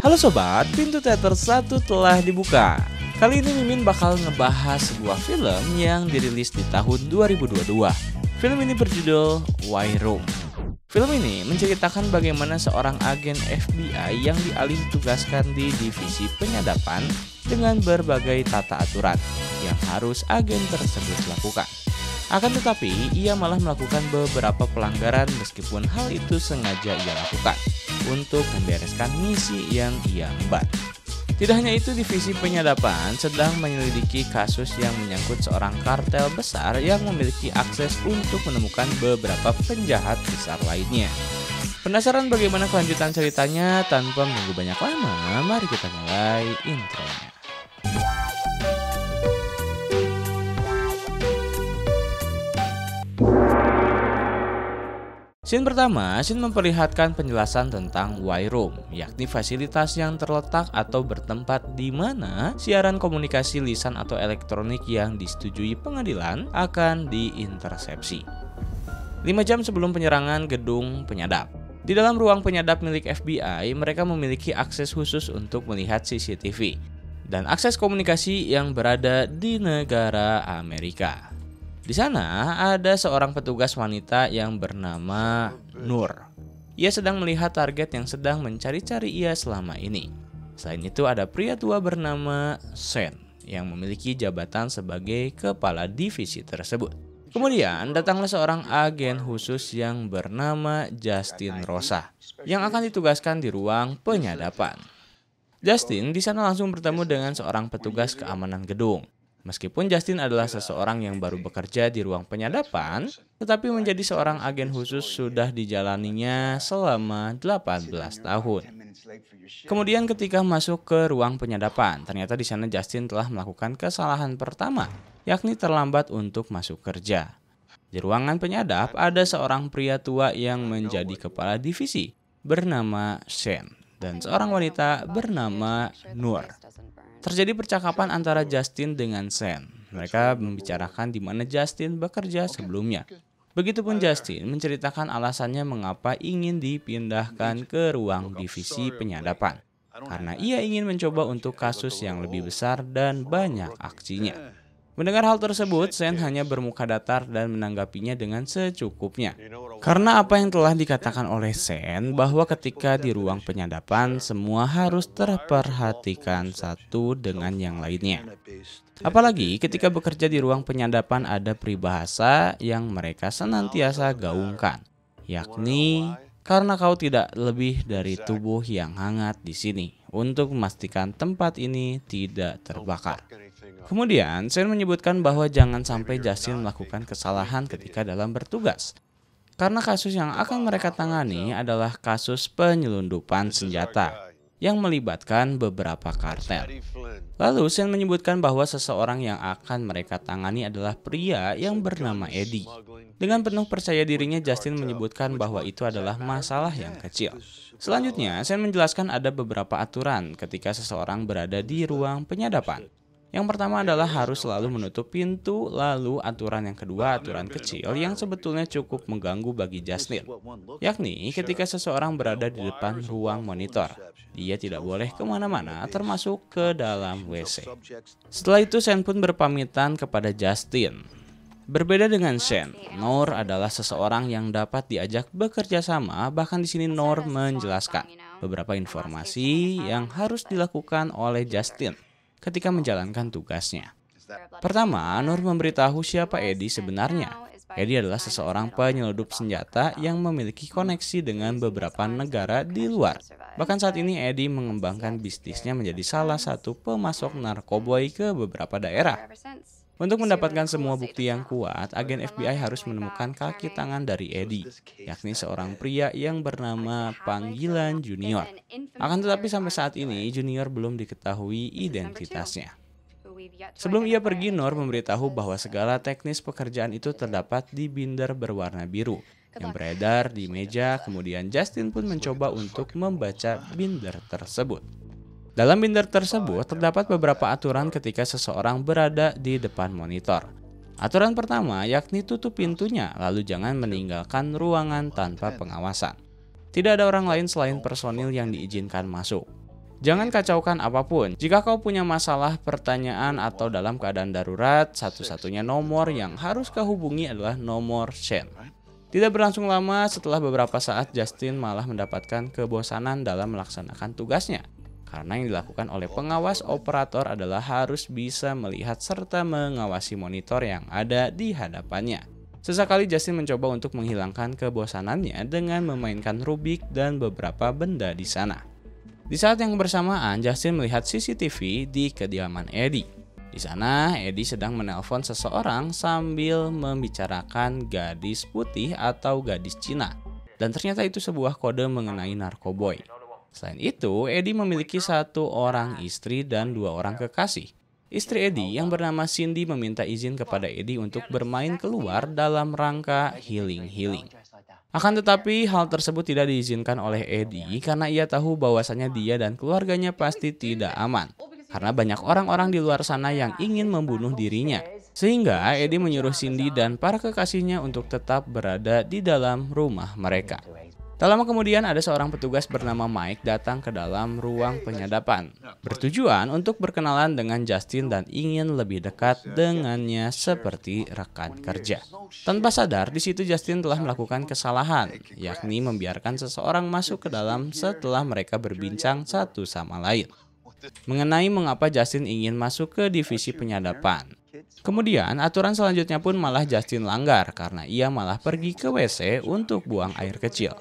Halo sobat, pintu teater 1 telah dibuka. Kali ini Mimin bakal ngebahas sebuah film yang dirilis di tahun 2022. Film ini berjudul White Room. Film ini menceritakan bagaimana seorang agen FBI yang dialih tugaskan di divisi penyadapan dengan berbagai tata aturan yang harus agen tersebut lakukan. Akan tetapi, ia malah melakukan beberapa pelanggaran meskipun hal itu sengaja ia lakukan untuk membereskan misi yang ia emban. Tidak hanya itu, divisi penyadapan sedang menyelidiki kasus yang menyangkut seorang kartel besar yang memiliki akses untuk menemukan beberapa penjahat besar lainnya. Penasaran bagaimana kelanjutan ceritanya? Tanpa menunggu banyak lama, mari kita mulai intronya. Scene pertama, scene memperlihatkan penjelasan tentang White Room, yakni fasilitas yang terletak atau bertempat di mana siaran komunikasi lisan atau elektronik yang disetujui pengadilan akan diintersepsi. 5 jam sebelum penyerangan gedung penyadap. Di dalam ruang penyadap milik FBI, mereka memiliki akses khusus untuk melihat CCTV dan akses komunikasi yang berada di negara Amerika. Di sana ada seorang petugas wanita yang bernama Nur. Ia sedang melihat target yang sedang mencari-cari ia selama ini. Selain itu ada pria tua bernama Sen yang memiliki jabatan sebagai kepala divisi tersebut. Kemudian datanglah seorang agen khusus yang bernama Justin Rosa yang akan ditugaskan di ruang penyadapan. Justin di sana langsung bertemu dengan seorang petugas keamanan gedung. Meskipun Justin adalah seseorang yang baru bekerja di ruang penyadapan, tetapi menjadi seorang agen khusus sudah dijalaninya selama 18 tahun. Kemudian ketika masuk ke ruang penyadapan, ternyata di sana Justin telah melakukan kesalahan pertama, yakni terlambat untuk masuk kerja. Di ruangan penyadap ada seorang pria tua yang menjadi kepala divisi bernama Shen dan seorang wanita bernama Nur. Terjadi percakapan antara Justin dengan Sen. Mereka membicarakan di mana Justin bekerja sebelumnya. Begitupun Justin menceritakan alasannya mengapa ingin dipindahkan ke ruang divisi penyadapan. Karena ia ingin mencoba untuk kasus yang lebih besar dan banyak aksinya. Mendengar hal tersebut, Sen hanya bermuka datar dan menanggapinya dengan secukupnya. Karena apa yang telah dikatakan oleh Sen bahwa ketika di ruang penyadapan semua harus terperhatikan satu dengan yang lainnya. Apalagi ketika bekerja di ruang penyadapan ada peribahasa yang mereka senantiasa gaungkan, yakni karena kau tidak lebih dari tubuh yang hangat di sini untuk memastikan tempat ini tidak terbakar. Kemudian, Sen menyebutkan bahwa jangan sampai Justin melakukan kesalahan ketika dalam bertugas. Karena kasus yang akan mereka tangani adalah kasus penyelundupan senjata yang melibatkan beberapa kartel. Lalu, Sen menyebutkan bahwa seseorang yang akan mereka tangani adalah pria yang bernama Eddie. Dengan penuh percaya dirinya, Justin menyebutkan bahwa itu adalah masalah yang kecil. Selanjutnya, Sen menjelaskan ada beberapa aturan ketika seseorang berada di ruang penyadapan. Yang pertama adalah harus selalu menutup pintu, lalu aturan yang kedua aturan kecil yang sebetulnya cukup mengganggu bagi Justin. Yakni ketika seseorang berada di depan ruang monitor, dia tidak boleh kemana-mana termasuk ke dalam WC. Setelah itu Sen pun berpamitan kepada Justin. Berbeda dengan Sen, Nur adalah seseorang yang dapat diajak bekerja sama, bahkan di sini Nur menjelaskan beberapa informasi yang harus dilakukan oleh Justin ketika menjalankan tugasnya. Pertama, Nur memberitahu siapa Eddie sebenarnya. Eddie adalah seseorang penyeludup senjata yang memiliki koneksi dengan beberapa negara di luar. Bahkan saat ini Eddie mengembangkan bisnisnya menjadi salah satu pemasok narkoboy ke beberapa daerah. Untuk mendapatkan semua bukti yang kuat, agen FBI harus menemukan kaki tangan dari Eddie, yakni seorang pria yang bernama Panggilan Junior. Akan tetapi sampai saat ini, Junior belum diketahui identitasnya. Sebelum ia pergi, Nur memberitahu bahwa segala teknis pekerjaan itu terdapat di binder berwarna biru yang beredar di meja. Kemudian Justin pun mencoba untuk membaca binder tersebut. Dalam binder tersebut terdapat beberapa aturan ketika seseorang berada di depan monitor. Aturan pertama yakni tutup pintunya, lalu jangan meninggalkan ruangan tanpa pengawasan. Tidak ada orang lain selain personil yang diizinkan masuk. Jangan kacaukan apapun. Jika kau punya masalah, pertanyaan, atau dalam keadaan darurat, satu-satunya nomor yang harus kau hubungi adalah nomor Shane. Tidak berlangsung lama, setelah beberapa saat Justin malah mendapatkan kebosanan dalam melaksanakan tugasnya. Karena yang dilakukan oleh pengawas operator adalah harus bisa melihat serta mengawasi monitor yang ada di hadapannya. Sesekali Justin mencoba untuk menghilangkan kebosanannya dengan memainkan Rubik dan beberapa benda di sana. Di saat yang bersamaan, Justin melihat CCTV di kediaman Eddie. Di sana, Eddie sedang menelpon seseorang sambil membicarakan gadis putih atau gadis Cina. Dan ternyata itu sebuah kode mengenai narkoboy. Selain itu, Eddie memiliki 1 orang istri dan 2 orang kekasih. Istri Eddie yang bernama Cindy meminta izin kepada Eddie untuk bermain keluar dalam rangka healing. Akan tetapi hal tersebut tidak diizinkan oleh Eddie karena ia tahu bahwasannya dia dan keluarganya pasti tidak aman. Karena banyak orang-orang di luar sana yang ingin membunuh dirinya. Sehingga Eddie menyuruh Cindy dan para kekasihnya untuk tetap berada di dalam rumah mereka. Tak lama kemudian ada seorang petugas bernama Mike datang ke dalam ruang penyadapan. Bertujuan untuk berkenalan dengan Justin dan ingin lebih dekat dengannya seperti rekan kerja. Tanpa sadar, di situ Justin telah melakukan kesalahan, yakni membiarkan seseorang masuk ke dalam setelah mereka berbincang satu sama lain. Mengenai mengapa Justin ingin masuk ke divisi penyadapan. Kemudian aturan selanjutnya pun malah Justin langgar karena ia malah pergi ke WC untuk buang air kecil.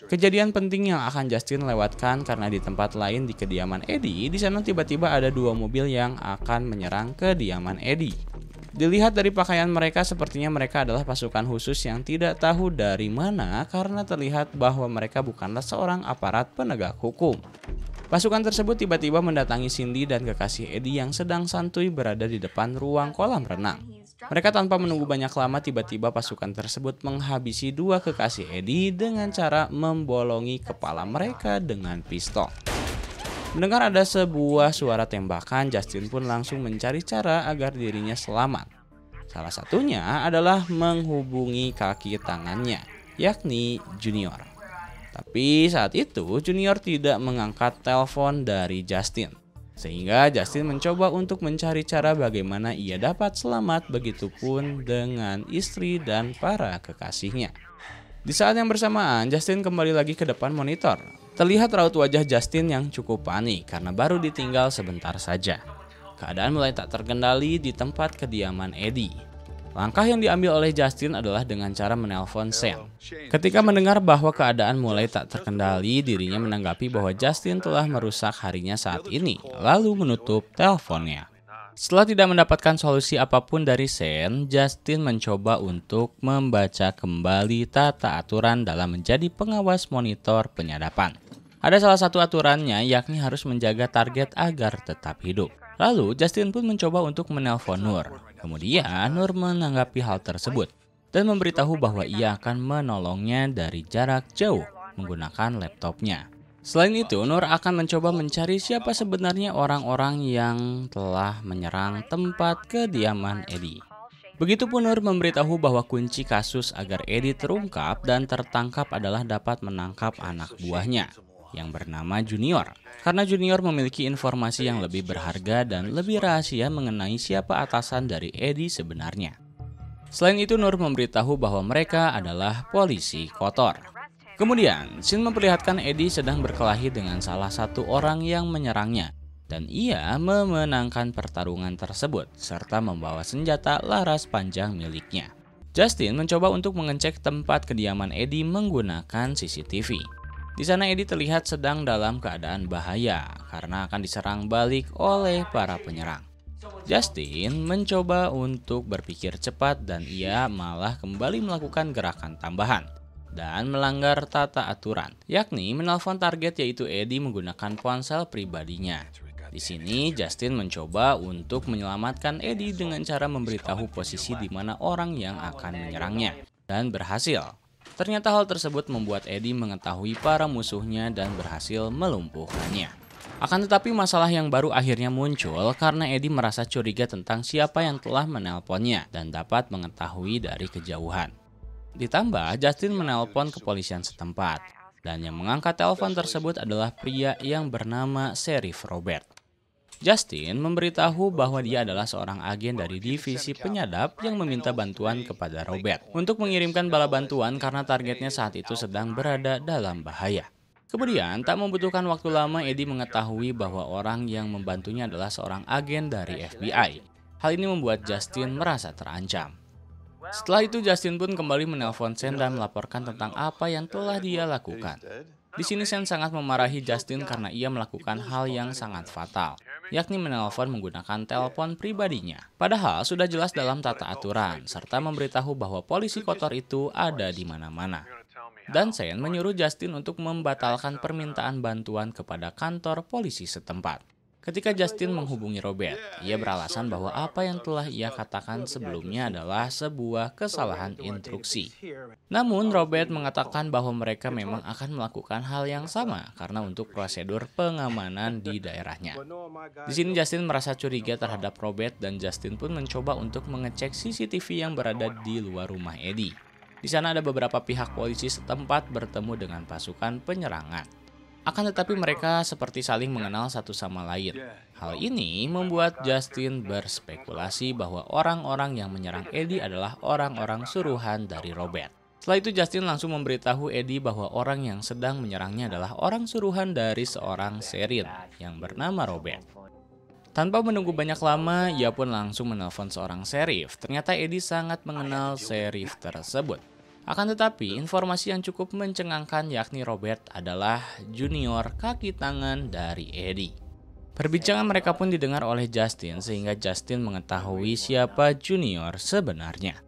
Kejadian penting yang akan Justin lewatkan karena di tempat lain di kediaman Eddie, di sana tiba-tiba ada 2 mobil yang akan menyerang kediaman Eddie. Dilihat dari pakaian mereka, sepertinya mereka adalah pasukan khusus yang tidak tahu dari mana karena terlihat bahwa mereka bukanlah seorang aparat penegak hukum. Pasukan tersebut tiba-tiba mendatangi Cindy dan kekasih Eddie yang sedang santuy berada di depan ruang kolam renang. Mereka tanpa menunggu banyak lama, tiba-tiba pasukan tersebut menghabisi 2 kekasih Eddie dengan cara membolongi kepala mereka dengan pistol. Mendengar ada sebuah suara tembakan, Justin pun langsung mencari cara agar dirinya selamat. Salah satunya adalah menghubungi kaki tangannya, yakni Junior. Tapi saat itu Junior tidak mengangkat telepon dari Justin. Sehingga Justin mencoba untuk mencari cara bagaimana ia dapat selamat, begitupun dengan istri dan para kekasihnya. Di saat yang bersamaan, Justin kembali lagi ke depan monitor. Terlihat raut wajah Justin yang cukup panik karena baru ditinggal sebentar saja. Keadaan mulai tak terkendali di tempat kediaman Eddie. Langkah yang diambil oleh Justin adalah dengan cara menelpon Shane. Ketika mendengar bahwa keadaan mulai tak terkendali, dirinya menanggapi bahwa Justin telah merusak harinya saat ini, lalu menutup teleponnya. Setelah tidak mendapatkan solusi apapun dari Shane, Justin mencoba untuk membaca kembali tata aturan dalam menjadi pengawas monitor penyadapan. Ada salah satu aturannya, yakni harus menjaga target agar tetap hidup. Lalu Justin pun mencoba untuk menelpon Nur. Kemudian Nur menanggapi hal tersebut dan memberitahu bahwa ia akan menolongnya dari jarak jauh menggunakan laptopnya. Selain itu, Nur akan mencoba mencari siapa sebenarnya orang-orang yang telah menyerang tempat kediaman Eddie. Begitupun Nur memberitahu bahwa kunci kasus agar Eddie terungkap dan tertangkap adalah dapat menangkap anak buahnya yang bernama Junior. Karena Junior memiliki informasi yang lebih berharga dan lebih rahasia mengenai siapa atasan dari Eddie sebenarnya. Selain itu, Nur memberitahu bahwa mereka adalah polisi kotor. Kemudian, Shin memperlihatkan Eddie sedang berkelahi dengan salah satu orang yang menyerangnya. Dan ia memenangkan pertarungan tersebut serta membawa senjata laras panjang miliknya. Justin mencoba untuk mengecek tempat kediaman Eddie menggunakan CCTV. Di sana Eddie terlihat sedang dalam keadaan bahaya karena akan diserang balik oleh para penyerang. Justin mencoba untuk berpikir cepat dan ia malah kembali melakukan gerakan tambahan dan melanggar tata aturan, yakni menelpon target yaitu Eddie menggunakan ponsel pribadinya. Di sini Justin mencoba untuk menyelamatkan Eddie dengan cara memberitahu posisi di mana orang yang akan menyerangnya dan berhasil. Ternyata hal tersebut membuat Eddie mengetahui para musuhnya dan berhasil melumpuhkannya. Akan tetapi masalah yang baru akhirnya muncul karena Eddie merasa curiga tentang siapa yang telah menelponnya dan dapat mengetahui dari kejauhan. Ditambah Justin menelpon kepolisian setempat. Dan yang mengangkat telepon tersebut adalah pria yang bernama Sheriff Robert. Justin memberitahu bahwa dia adalah seorang agen dari divisi penyadap yang meminta bantuan kepada Robert untuk mengirimkan bala bantuan karena targetnya saat itu sedang berada dalam bahaya. Kemudian, tak membutuhkan waktu lama, Eddie mengetahui bahwa orang yang membantunya adalah seorang agen dari FBI. Hal ini membuat Justin merasa terancam. Setelah itu, Justin pun kembali menelpon Shane dan melaporkan tentang apa yang telah dia lakukan. Di sini Shane sangat memarahi Justin karena ia melakukan hal yang sangat fatal, yakni menelpon menggunakan telepon pribadinya. Padahal sudah jelas dalam tata aturan, serta memberitahu bahwa polisi kotor itu ada di mana-mana. Dan Shane menyuruh Justin untuk membatalkan permintaan bantuan kepada kantor polisi setempat. Ketika Justin menghubungi Robert, ia beralasan bahwa apa yang telah ia katakan sebelumnya adalah sebuah kesalahan instruksi. Namun Robert mengatakan bahwa mereka memang akan melakukan hal yang sama karena untuk prosedur pengamanan di daerahnya. Di sini Justin merasa curiga terhadap Robert dan Justin pun mencoba untuk mengecek CCTV yang berada di luar rumah Eddie. Di sana ada beberapa pihak polisi setempat bertemu dengan pasukan penyerangan. Akan tetapi mereka seperti saling mengenal satu sama lain. Hal ini membuat Justin berspekulasi bahwa orang-orang yang menyerang Eddie adalah orang-orang suruhan dari Robert. Setelah itu Justin langsung memberitahu Eddie bahwa orang yang sedang menyerangnya adalah orang suruhan dari seorang Sherin yang bernama Robert. Tanpa menunggu banyak lama, ia pun langsung menelpon seorang sheriff. Ternyata Eddie sangat mengenal sheriff tersebut. Akan tetapi, informasi yang cukup mencengangkan yakni Robert adalah junior kaki tangan dari Eddie. Perbincangan mereka pun didengar oleh Justin sehingga Justin mengetahui siapa junior sebenarnya.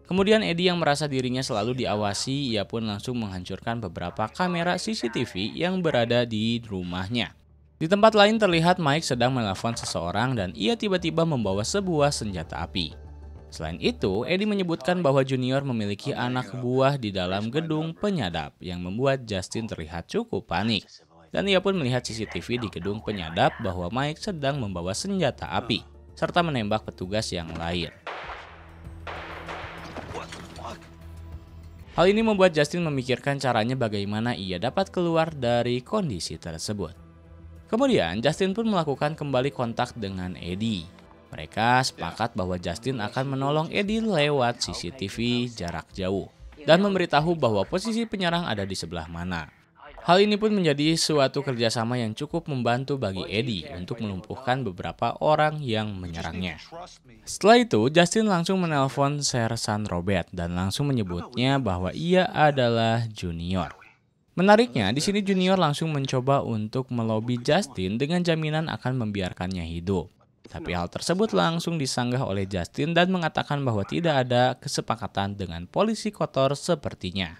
Kemudian Eddie yang merasa dirinya selalu diawasi, ia pun langsung menghancurkan beberapa kamera CCTV yang berada di rumahnya. Di tempat lain terlihat Mike sedang menelpon seseorang dan ia tiba-tiba membawa sebuah senjata api. Selain itu, Eddie menyebutkan bahwa Junior memiliki anak buah di dalam gedung penyadap yang membuat Justin terlihat cukup panik. Dan ia pun melihat CCTV di gedung penyadap bahwa Mike sedang membawa senjata api, serta menembak petugas yang lain. Hal ini membuat Justin memikirkan caranya bagaimana ia dapat keluar dari kondisi tersebut. Kemudian, Justin pun melakukan kembali kontak dengan Eddie. Mereka sepakat bahwa Justin akan menolong Eddie lewat CCTV jarak jauh dan memberitahu bahwa posisi penyerang ada di sebelah mana. Hal ini pun menjadi suatu kerjasama yang cukup membantu bagi Eddie untuk melumpuhkan beberapa orang yang menyerangnya. Setelah itu, Justin langsung menelpon Sersan Robert dan langsung menyebutnya bahwa ia adalah Junior. Menariknya, di sini Junior langsung mencoba untuk melobi Justin dengan jaminan akan membiarkannya hidup. Tapi hal tersebut langsung disanggah oleh Justin dan mengatakan bahwa tidak ada kesepakatan dengan polisi kotor sepertinya.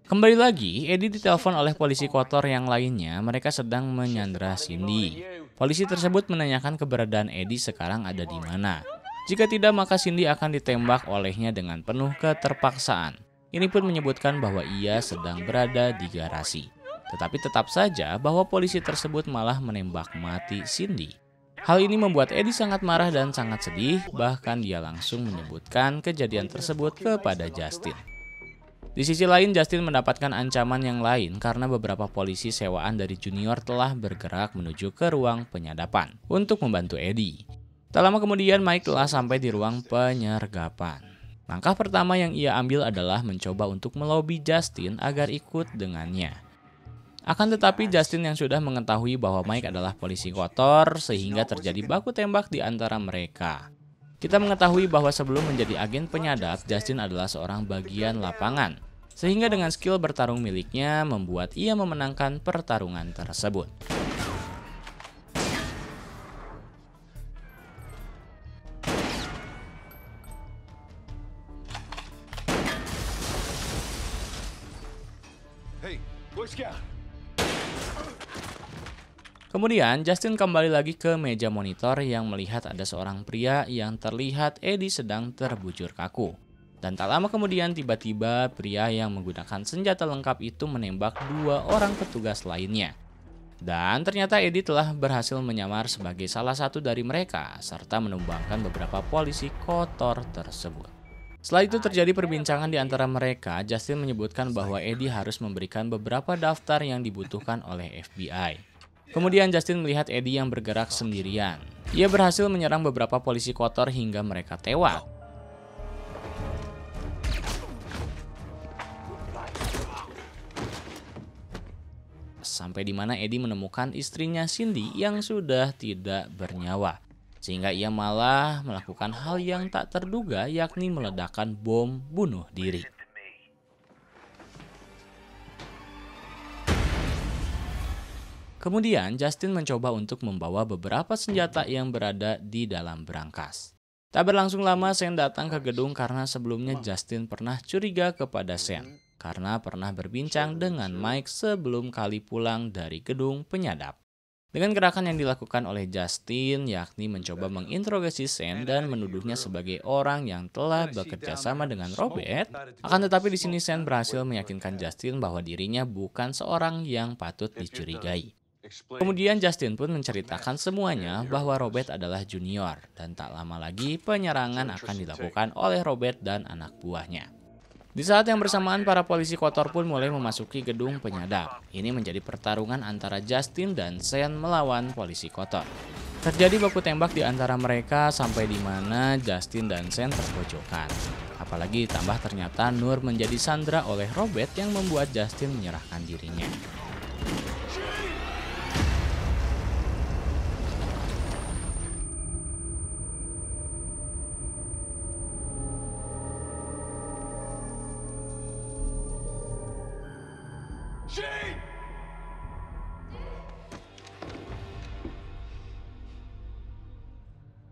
Kembali lagi, Eddie ditelepon oleh polisi kotor yang lainnya. Mereka sedang menyandra Cindy. Polisi tersebut menanyakan keberadaan Eddie sekarang ada di mana. Jika tidak, maka Cindy akan ditembak olehnya dengan penuh keterpaksaan. Ini pun menyebutkan bahwa ia sedang berada di garasi. Tetapi tetap saja bahwa polisi tersebut malah menembak mati Cindy. Hal ini membuat Eddie sangat marah dan sangat sedih, bahkan dia langsung menyebutkan kejadian tersebut kepada Justin. Di sisi lain, Justin mendapatkan ancaman yang lain karena beberapa polisi sewaan dari Junior telah bergerak menuju ke ruang penyadapan untuk membantu Eddie. Tak lama kemudian, Mike telah sampai di ruang penyergapan. Langkah pertama yang ia ambil adalah mencoba untuk melobi Justin agar ikut dengannya. Akan tetapi Justin yang sudah mengetahui bahwa Mike adalah polisi kotor sehingga terjadi baku tembak di antara mereka. Kita mengetahui bahwa sebelum menjadi agen penyadap, Justin adalah seorang bagian lapangan. Sehingga dengan skill bertarung miliknya membuat ia memenangkan pertarungan tersebut. Hey, Boy Scout. Kemudian, Justin kembali lagi ke meja monitor yang melihat ada seorang pria yang terlihat Eddie sedang terbujur kaku. Dan tak lama kemudian tiba-tiba pria yang menggunakan senjata lengkap itu menembak 2 orang petugas lainnya. Dan ternyata Eddie telah berhasil menyamar sebagai salah satu dari mereka serta menumbangkan beberapa polisi kotor tersebut. Setelah itu terjadi perbincangan di antara mereka, Justin menyebutkan bahwa Eddie harus memberikan beberapa daftar yang dibutuhkan oleh FBI. Kemudian Justin melihat Eddie yang bergerak sendirian. Ia berhasil menyerang beberapa polisi kotor hingga mereka tewas. Sampai di mana Eddie menemukan istrinya Cindy yang sudah tidak bernyawa. Sehingga ia malah melakukan hal yang tak terduga, yakni meledakkan bom bunuh diri. Kemudian Justin mencoba untuk membawa beberapa senjata yang berada di dalam berangkas. Tak berlangsung lama, Shane datang ke gedung karena sebelumnya Justin pernah curiga kepada Shane karena pernah berbincang dengan Mike sebelum kali pulang dari gedung penyadap. Dengan gerakan yang dilakukan oleh Justin, yakni mencoba menginterogasi Shane dan menuduhnya sebagai orang yang telah bekerja sama dengan Robert, akan tetapi di sini Shane berhasil meyakinkan Justin bahwa dirinya bukan seorang yang patut dicurigai. Kemudian Justin pun menceritakan semuanya bahwa Robert adalah junior dan tak lama lagi penyerangan akan dilakukan oleh Robert dan anak buahnya. Di saat yang bersamaan, para polisi kotor pun mulai memasuki gedung penyadap. Ini menjadi pertarungan antara Justin dan Shane melawan polisi kotor. Terjadi baku tembak di antara mereka sampai di mana Justin dan Shane terpojokan. Apalagi ditambah ternyata Nur menjadi sandera oleh Robert yang membuat Justin menyerahkan dirinya.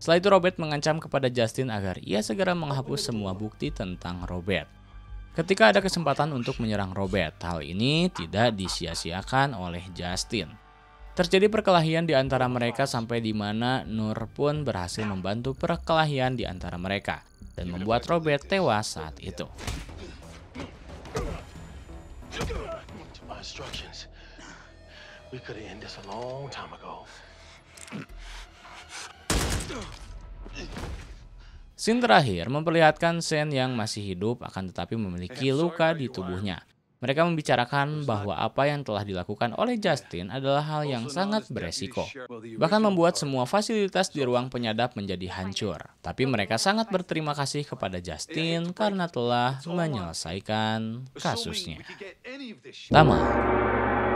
Setelah itu Robert mengancam kepada Justin agar ia segera menghapus semua bukti tentang Robert. Ketika ada kesempatan untuk menyerang Robert, hal ini tidak disia-siakan oleh Justin. Terjadi perkelahian di antara mereka sampai di mana Nur pun berhasil membantu perkelahian di antara mereka dan membuat Robert tewas saat itu. Scene terakhir memperlihatkan Shane yang masih hidup akan tetapi memiliki luka di tubuhnya. Mereka membicarakan bahwa apa yang telah dilakukan oleh Justin adalah hal yang sangat beresiko. Bahkan membuat semua fasilitas di ruang penyadap menjadi hancur. Tapi mereka sangat berterima kasih kepada Justin karena telah menyelesaikan kasusnya. Tamat.